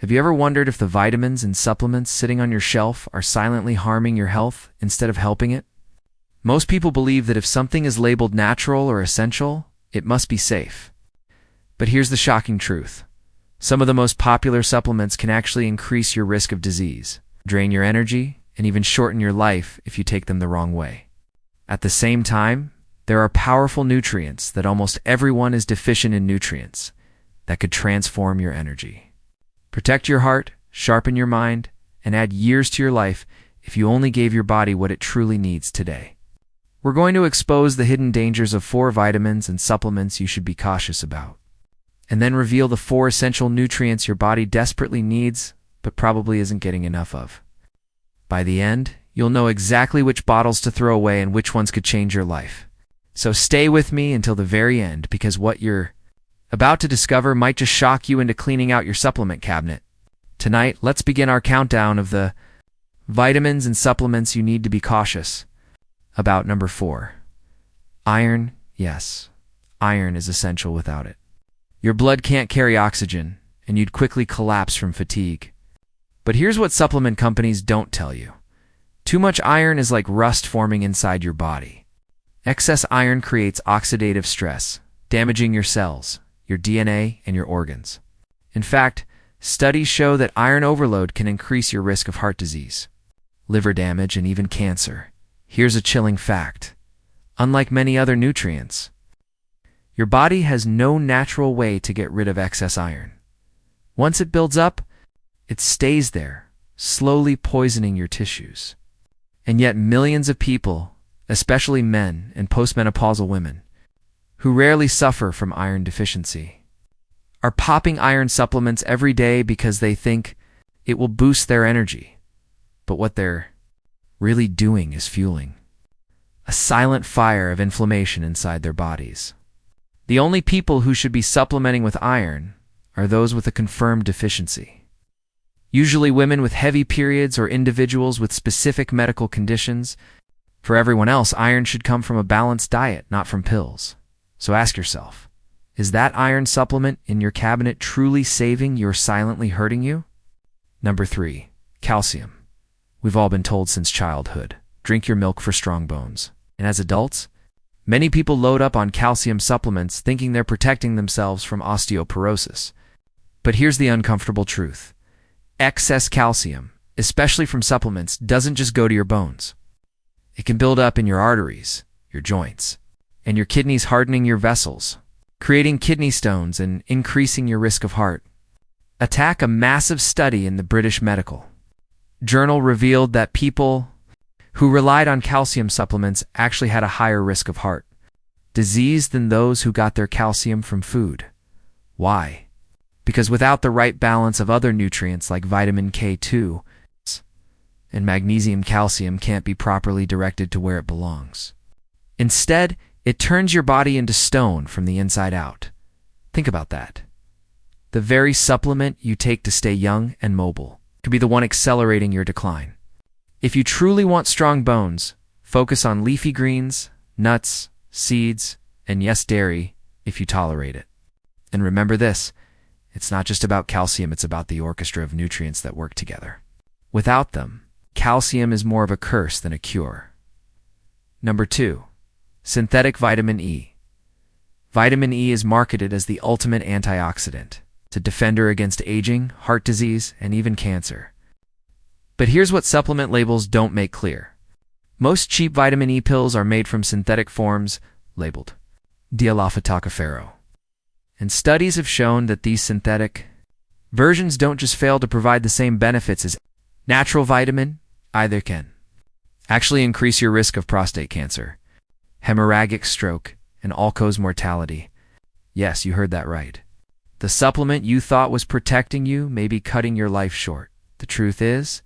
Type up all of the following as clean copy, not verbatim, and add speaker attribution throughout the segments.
Speaker 1: Have you ever wondered if the vitamins and supplements sitting on your shelf are silently harming your health instead of helping it? Most people believe that if something is labeled natural or essential, it must be safe. But here's the shocking truth. Some of the most popular supplements can actually increase your risk of disease, drain your energy, and even shorten your life if you take them the wrong way. At the same time, there are powerful nutrients that almost everyone is deficient in nutrients that could transform your energy. Protect your heart, sharpen your mind, and add years to your life if you only gave your body what it truly needs today. We're going to expose the hidden dangers of 4 vitamins and supplements you should be cautious about, and then reveal the 4 essential nutrients your body desperately needs but probably isn't getting enough of. By the end, you'll know exactly which bottles to throw away and which ones could change your life. So stay with me until the very end, because what you're about to discover might just shock you into cleaning out your supplement cabinet. Tonight, let's begin our countdown of the vitamins and supplements you need to be cautious about. Number 4. Iron. Yes, iron is essential without it. Your blood can't carry oxygen, and you'd quickly collapse from fatigue. But here's what supplement companies don't tell you. Too much iron is like rust forming inside your body. Excess iron creates oxidative stress, damaging your cells, your DNA, and your organs. In fact, studies show that iron overload can increase your risk of heart disease, liver damage, and even cancer. Here's a chilling fact. Unlike many other nutrients, your body has no natural way to get rid of excess iron. Once it builds up, it stays there, slowly poisoning your tissues. And yet millions of people, especially men and postmenopausal women, who rarely suffer from iron deficiency, are popping iron supplements every day because they think it will boost their energy. But what they're really doing is fueling a silent fire of inflammation inside their bodies. The only people who should be supplementing with iron are those with a confirmed deficiency. Usually women with heavy periods or individuals with specific medical conditions. For everyone else, iron should come from a balanced diet, not from pills. So ask yourself, is that iron supplement in your cabinet truly saving you or silently hurting you? Number 3. Calcium. We've all been told since childhood, drink your milk for strong bones. And as adults, many people load up on calcium supplements thinking they're protecting themselves from osteoporosis. But here's the uncomfortable truth. Excess calcium, especially from supplements, doesn't just go to your bones. It can build up in your arteries, your joints, and your kidneys, hardening your vessels, creating kidney stones and increasing your risk of heart attack. A massive study in the British Medical Journal revealed that people who relied on calcium supplements actually had a higher risk of heart disease than those who got their calcium from food. Why? Because without the right balance of other nutrients like vitamin K2 and magnesium, calcium can't be properly directed to where it belongs. Instead, it turns your body into stone from the inside out. Think about that. The very supplement you take to stay young and mobile could be the one accelerating your decline. If you truly want strong bones, focus on leafy greens, nuts, seeds, and yes, dairy if you tolerate it. And remember this. It's not just about calcium, it's about the orchestra of nutrients that work together. Without them, calcium is more of a curse than a cure. Number 2. Synthetic vitamin E. Vitamin E is marketed as the ultimate antioxidant. It's a defender against aging, heart disease, and even cancer. But here's what supplement labels don't make clear. Most cheap vitamin E pills are made from synthetic forms labeled dialpha-tocopherol. And studies have shown that these synthetic versions don't just fail to provide the same benefits as natural vitamin, either can actually increase your risk of prostate cancer, hemorrhagic stroke, and all-cause mortality. Yes, you heard that right. The supplement you thought was protecting you may be cutting your life short. The truth is,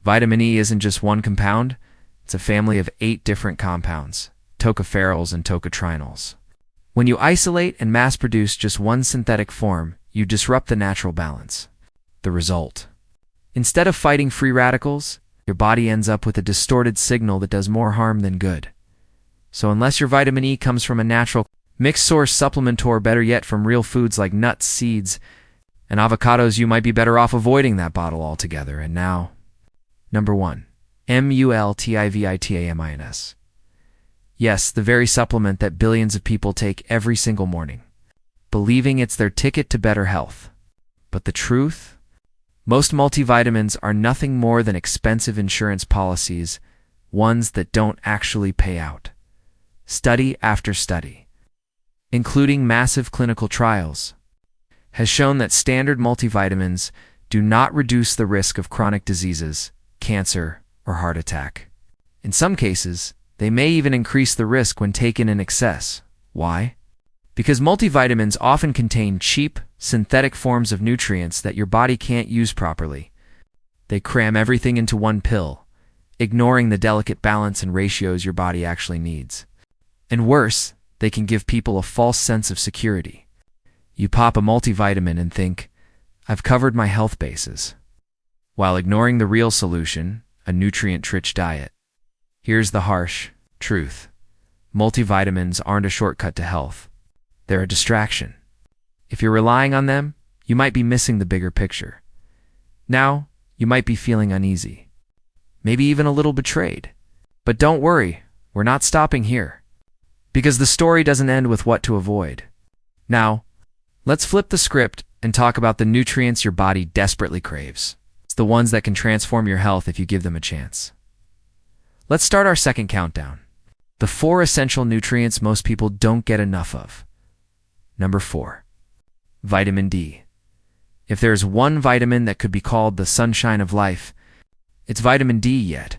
Speaker 1: vitamin E isn't just one compound, it's a family of 8 different compounds, tocopherols and tocotrienols. When you isolate and mass-produce just one synthetic form, you disrupt the natural balance. The result: instead of fighting free radicals, your body ends up with a distorted signal that does more harm than good. So unless your vitamin E comes from a natural, mixed-source supplement, or better yet from real foods like nuts, seeds, And avocados, you might be better off avoiding that bottle altogether. And now, number 1, multivitamins. Yes, the very supplement that billions of people take every single morning, believing it's their ticket to better health. But the truth? Most multivitamins are nothing more than expensive insurance policies, ones that don't actually pay out. Study after study, including massive clinical trials, has shown that standard multivitamins do not reduce the risk of chronic diseases, cancer, or heart attack. In some cases, they may even increase the risk when taken in excess. Why? Because multivitamins often contain cheap, synthetic forms of nutrients that your body can't use properly. They cram everything into one pill, ignoring the delicate balance and ratios your body actually needs. And worse, they can give people a false sense of security. You pop a multivitamin and think, I've covered my health bases, while ignoring the real solution, a nutrient-rich diet. Here's the harsh truth. Multivitamins aren't a shortcut to health. They're a distraction. If you're relying on them, you might be missing the bigger picture. Now, you might be feeling uneasy, maybe even a little betrayed. But don't worry, we're not stopping here. Because the story doesn't end with what to avoid. Now, let's flip the script and talk about the nutrients your body desperately craves. It's the ones that can transform your health if you give them a chance. Let's start our second countdown. The 4 essential nutrients most people don't get enough of. Number 4, vitamin D. If there's one vitamin that could be called the sunshine of life, it's vitamin D. Yet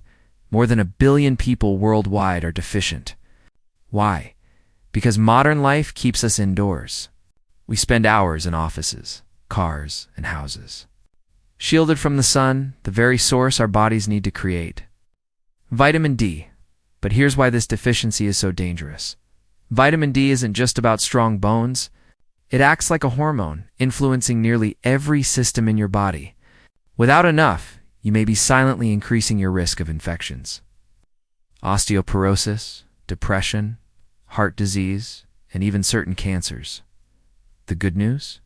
Speaker 1: more than 1 billion people worldwide are deficient. Why? Because modern life keeps us indoors. We spend hours in offices, cars, and houses, shielded from the sun, the very source our bodies need to create. Vitamin D. But here's why this deficiency is so dangerous. Vitamin D isn't just about strong bones. It acts like a hormone, influencing nearly every system in your body. Without enough, you may be silently increasing your risk of infections, osteoporosis, depression, heart disease, and even certain cancers. The good news?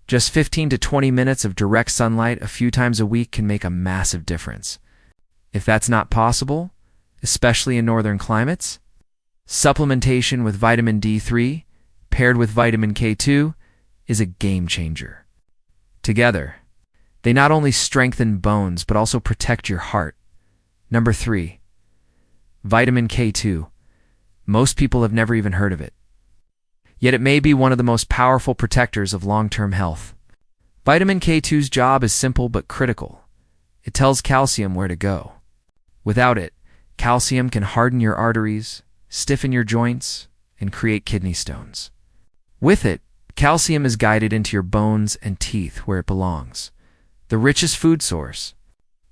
Speaker 1: Just 15 to 20 minutes of direct sunlight a few times a week can make a massive difference. If that's not possible, especially in northern climates, supplementation with vitamin D3, paired with vitamin K2, is a game changer. Together, they not only strengthen bones but also protect your heart. Number 3, vitamin K2. Most people have never even heard of it. Yet it may be one of the most powerful protectors of long-term health. Vitamin K2's job is simple but critical. It tells calcium where to go. Without it, calcium can harden your arteries, stiffen your joints, and create kidney stones. With it, calcium is guided into your bones and teeth where it belongs. The richest food source,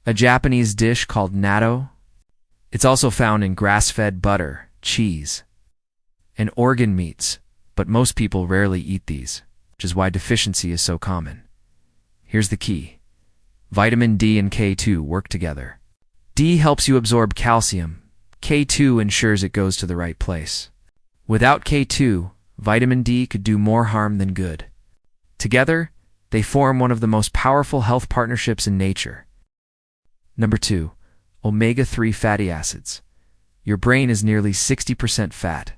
Speaker 1: a Japanese dish called natto. It's also found in grass-fed butter, cheese, and organ meats, but most people rarely eat these, which is why deficiency is so common. Here's the key. Vitamin D and K2 work together. D helps you absorb calcium. K2 ensures it goes to the right place. Without K2, vitamin D could do more harm than good. Together, they form one of the most powerful health partnerships in nature. Number 2, omega-3 fatty acids. Your brain is nearly 60% fat.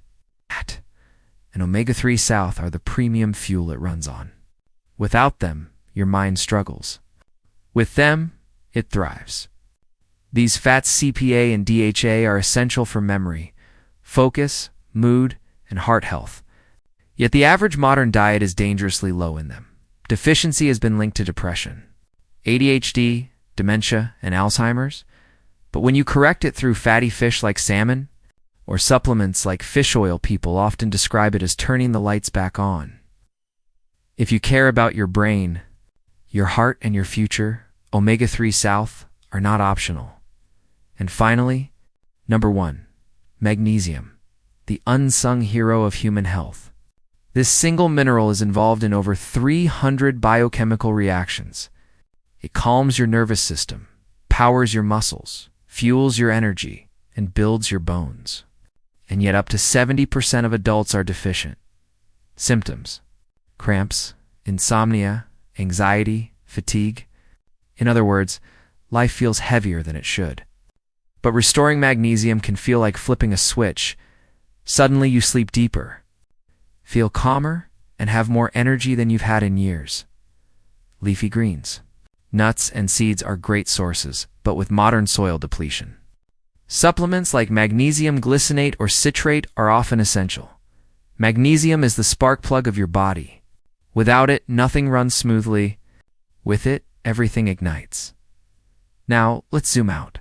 Speaker 1: And omega-3 South are the premium fuel it runs on. Without them, your mind struggles. With them, it thrives. These fats CPA and DHA are essential for memory, focus, mood, and heart health. Yet the average modern diet is dangerously low in them. Deficiency has been linked to depression, ADHD, dementia, and Alzheimer's. But when you correct it through fatty fish like salmon, or supplements like fish oil, people often describe it as turning the lights back on. If you care about your brain, your heart, and your future, omega-3 South are not optional. And finally, number 1, magnesium, the unsung hero of human health. This single mineral is involved in over 300 biochemical reactions. It calms your nervous system, powers your muscles, fuels your energy, and builds your bones. And yet up to 70% of adults are deficient. Symptoms: cramps, insomnia, anxiety, fatigue. In other words, life feels heavier than it should. But restoring magnesium can feel like flipping a switch. Suddenly you sleep deeper, feel calmer, and have more energy than you've had in years. Leafy greens. Nuts and seeds are great sources, but with modern soil depletion. Supplements like magnesium glycinate or citrate are often essential. Magnesium is the spark plug of your body. Without it, nothing runs smoothly. With it, everything ignites. Now, let's zoom out.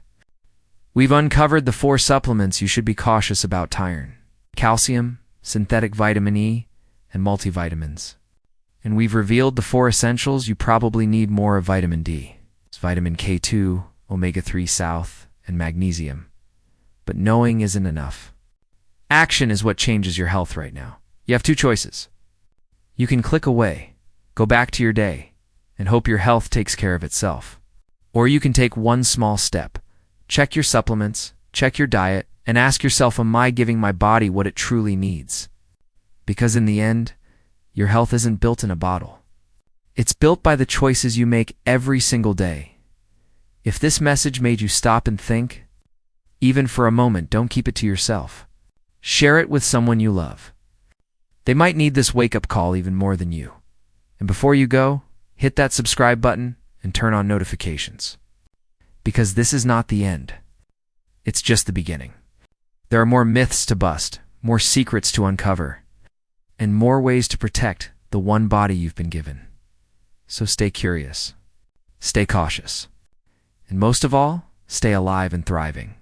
Speaker 1: We've uncovered the 4 supplements you should be cautious about: iron, calcium, synthetic vitamin E, and multivitamins. And we've revealed the 4 essentials you probably need more of: vitamin D, vitamin K2, omega-3 south, and magnesium. But knowing isn't enough. Action is what changes your health right now. You have 2 choices. You can click away, go back to your day, and hope your health takes care of itself. Or you can take one small step. Check your supplements, check your diet, and ask yourself, am I giving my body what it truly needs? Because in the end, your health isn't built in a bottle. It's built by the choices you make every single day. If this message made you stop and think, even for a moment, don't keep it to yourself. Share it with someone you love. They might need this wake-up call even more than you. And before you go, hit that subscribe button and turn on notifications. Because this is not the end. It's just the beginning. There are more myths to bust, more secrets to uncover, and more ways to protect the one body you've been given. So stay curious, stay cautious, and most of all, stay alive and thriving.